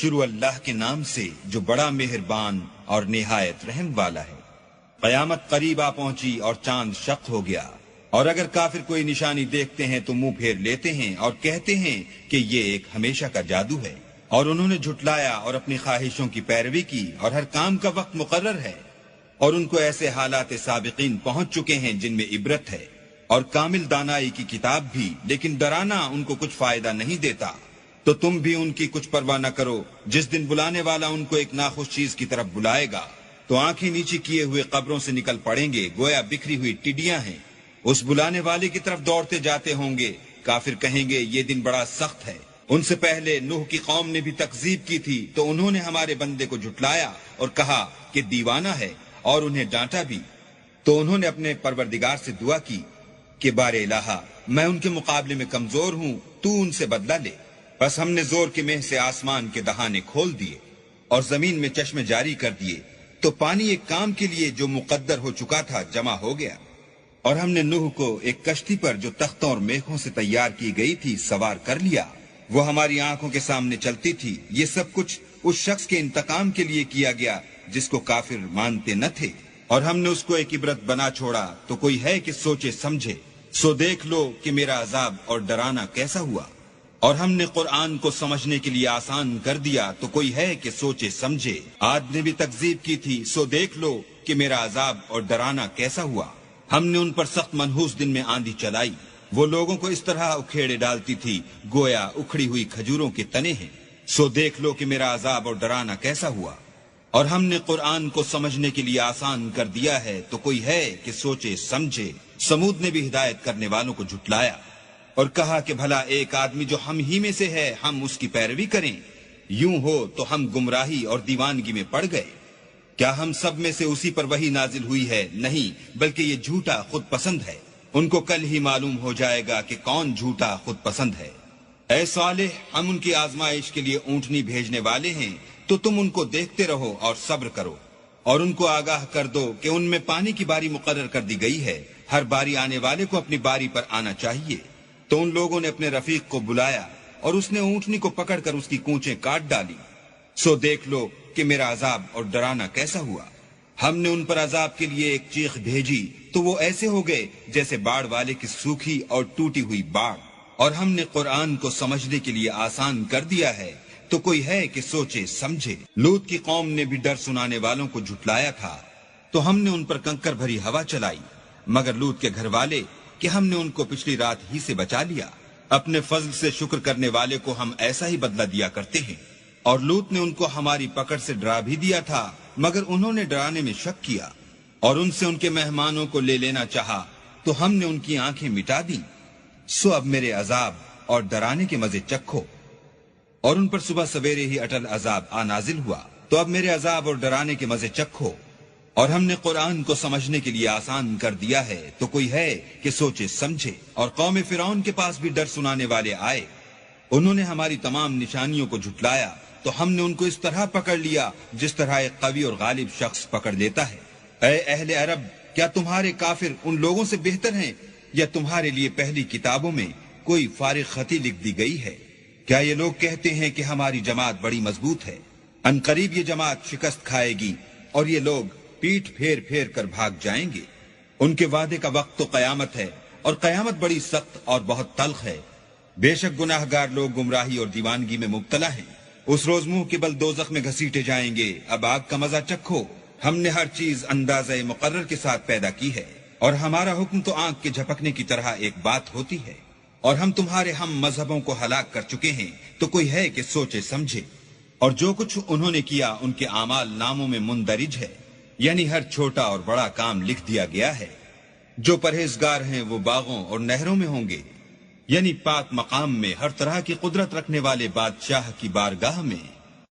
شروع اللہ کے نام سے جو بڑا مہربان اور نہایت رحم والا ہے۔ قیامت قریب آ پہنچی اور چاند شق ہو گیا، اور اگر کافر کوئی نشانی دیکھتے ہیں تو منہ پھیر لیتے ہیں اور کہتے ہیں کہ یہ ایک ہمیشہ کا جادو ہے، اور انہوں نے جھٹلایا اور اپنی خواہشوں کی پیروی کی، اور ہر کام کا وقت مقرر ہے، اور ان کو ایسے حالات سابقین پہنچ چکے ہیں جن میں عبرت ہے، اور کامل دانائی کی کتاب بھی، لیکن ڈرانا ان کو کچھ فائدہ نہیں دیتا۔ تو تم بھی ان کی کچھ پرواہ نہ کرو، جس دن بلانے والا ان کو ایک ناخوش چیز کی طرف بلائے گا تو آنکھیں نیچی کیے ہوئے قبروں سے نکل پڑیں گے، گویا بکھری ہوئی ٹڈیاں ہیں۔ اس بلانے والے کی طرف دوڑتے جاتے ہوں گے، کافر کہیں گے یہ دن بڑا سخت ہے۔ ان سے پہلے نوح کی قوم نے بھی تکذیب کی تھی، تو انہوں نے ہمارے بندے کو جھٹلایا اور کہا کہ دیوانہ ہے، اور انہیں ڈانٹا بھی۔ تو انہوں نے اپنے پروردگار سے دعا کی کہ بار الہا، میں ان کے مقابلے میں کمزور ہوں، تو ان سے بدلہ لے۔ بس ہم نے زور کے مہ سے آسمان کے دہانے کھول دیے اور زمین میں چشمے جاری کر دیے، تو پانی ایک کام کے لیے جو مقدر ہو چکا تھا جمع ہو گیا۔ اور ہم نے نوح کو ایک کشتی پر جو تختوں اور میخوں سے تیار کی گئی تھی سوار کر لیا، وہ ہماری آنکھوں کے سامنے چلتی تھی۔ یہ سب کچھ اس شخص کے انتقام کے لیے کیا گیا جس کو کافر مانتے نہ تھے، اور ہم نے اس کو ایک عبرت بنا چھوڑا، تو کوئی ہے کہ سوچے سمجھے۔ سو دیکھ لو کہ میرا عذاب اور ڈرانا کیسا ہوا، اور ہم نے قرآن کو سمجھنے کے لیے آسان کر دیا، تو کوئی ہے کہ سوچے سمجھے۔ عاد نے بھی تکذیب کی تھی، سو دیکھ لو کہ میرا عذاب اور ڈرانا کیسا ہوا۔ ہم نے ان پر سخت منحوس دن میں آندھی چلائی، وہ لوگوں کو اس طرح اکھیڑے ڈالتی تھی گویا اکھڑی ہوئی کھجوروں کے تنے ہیں۔ سو دیکھ لو کہ میرا عذاب اور ڈرانا کیسا ہوا۔ اور ہم نے قرآن کو سمجھنے کے لیے آسان کر دیا ہے، تو کوئی ہے کہ سوچے سمجھے۔ سمود نے بھی ہدایت کرنے والوں کو جھٹلایا اور کہا کہ بھلا ایک آدمی جو ہم ہی میں سے ہے ہم اس کی پیروی کریں؟ یوں ہو تو ہم گمراہی اور دیوانگی میں پڑ گئے۔ کیا ہم سب میں سے اسی پر وحی نازل ہوئی ہے؟ نہیں، بلکہ یہ جھوٹا خود پسند ہے۔ ان کو کل ہی معلوم ہو جائے گا کہ کون جھوٹا خود پسند ہے۔ اے صالح، ہم ان کی آزمائش کے لیے اونٹنی بھیجنے والے ہیں، تو تم ان کو دیکھتے رہو اور صبر کرو، اور ان کو آگاہ کر دو کہ ان میں پانی کی باری مقرر کر دی گئی ہے، ہر باری آنے والے کو اپنی باری پر آنا چاہیے۔ تو ان لوگوں نے اپنے رفیق کو بلایا اور اس نے اونٹنی کو پکڑ کر اس کی کونچیں کاٹ ڈالی۔ سو دیکھ لو کہ میرا عذاب اور ڈرانا کیسا ہوا۔ ہم نے ان پر عذاب کے لیے ایک چیخ بھیجی تو وہ ایسے ہو گئے جیسے باڑ والے کی سوکھی اور ٹوٹی ہوئی باڑ۔ اور ہم نے قرآن کو سمجھنے کے لیے آسان کر دیا ہے، تو کوئی ہے کہ سوچے سمجھے۔ لوط کی قوم نے بھی ڈر سنانے والوں کو جھٹلایا تھا، تو ہم نے ان پر کنکر بھری ہوا چلائی، مگر لوط کے گھر والے کہ ہم نے ان کو پچھلی رات ہی سے بچا لیا۔ اپنے فضل سے شکر کرنے والے کو ہم ایسا ہی بدلہ دیا کرتے ہیں۔ اور لوط نے ان کو ہماری پکڑ سے ڈرا بھی دیا تھا، مگر انہوں نے ڈرانے میں شک کیا، اور ان سے ان کے مہمانوں کو لے لینا چاہا، تو ہم نے ان کی آنکھیں مٹا دیں۔ سو اب میرے عذاب اور ڈرانے کے مزے چکھو۔ اور ان پر صبح سویرے ہی اٹل عذاب آ نازل ہوا، تو اب میرے عذاب اور ڈرانے کے مزے چکھو۔ اور ہم نے قرآن کو سمجھنے کے لیے آسان کر دیا ہے، تو کوئی ہے کہ سوچے سمجھے۔ اور قوم فرعون کے پاس بھی ڈر سنانے والے آئے، انہوں نے ہماری تمام نشانیوں کو جھٹلایا، تو ہم نے ان کو اس طرح پکڑ لیا جس طرح ایک قوی اور غالب شخص پکڑ لیتا ہے۔ اے اہل عرب، کیا تمہارے کافر ان لوگوں سے بہتر ہیں، یا تمہارے لیے پہلی کتابوں میں کوئی فارغ خطی لکھ دی گئی ہے؟ کیا یہ لوگ کہتے ہیں کہ ہماری جماعت بڑی مضبوط ہے؟ ان قریب یہ جماعت شکست کھائے گی، اور یہ لوگ پیٹھ پھیر پھیر کر بھاگ جائیں گے۔ ان کے وعدے کا وقت تو قیامت ہے، اور قیامت بڑی سخت اور بہت تلخ ہے۔ بے شک گناہ گار لوگ گمراہی اور دیوانگی میں مبتلا ہیں، اس روز منہ کے بل دوزخ میں گھسیٹے جائیں گے۔ اب آگ کا مزہ چکھو۔ ہم نے ہر چیز اندازہ مقرر کے ساتھ پیدا کی ہے، اور ہمارا حکم تو آنکھ کے جھپکنے کی طرح ایک بات ہوتی ہے۔ اور ہم تمہارے ہم مذہبوں کو ہلاک کر چکے ہیں، تو کوئی ہے کہ سوچے سمجھے۔ اور جو کچھ انہوں نے کیا ان کے اعمال ناموں میں مندرج ہے، یعنی ہر چھوٹا اور بڑا کام لکھ دیا گیا ہے۔ جو پرہیزگار ہیں وہ باغوں اور نہروں میں ہوں گے، یعنی پاک مقام میں ہر طرح کی قدرت رکھنے والے بادشاہ کی بارگاہ میں۔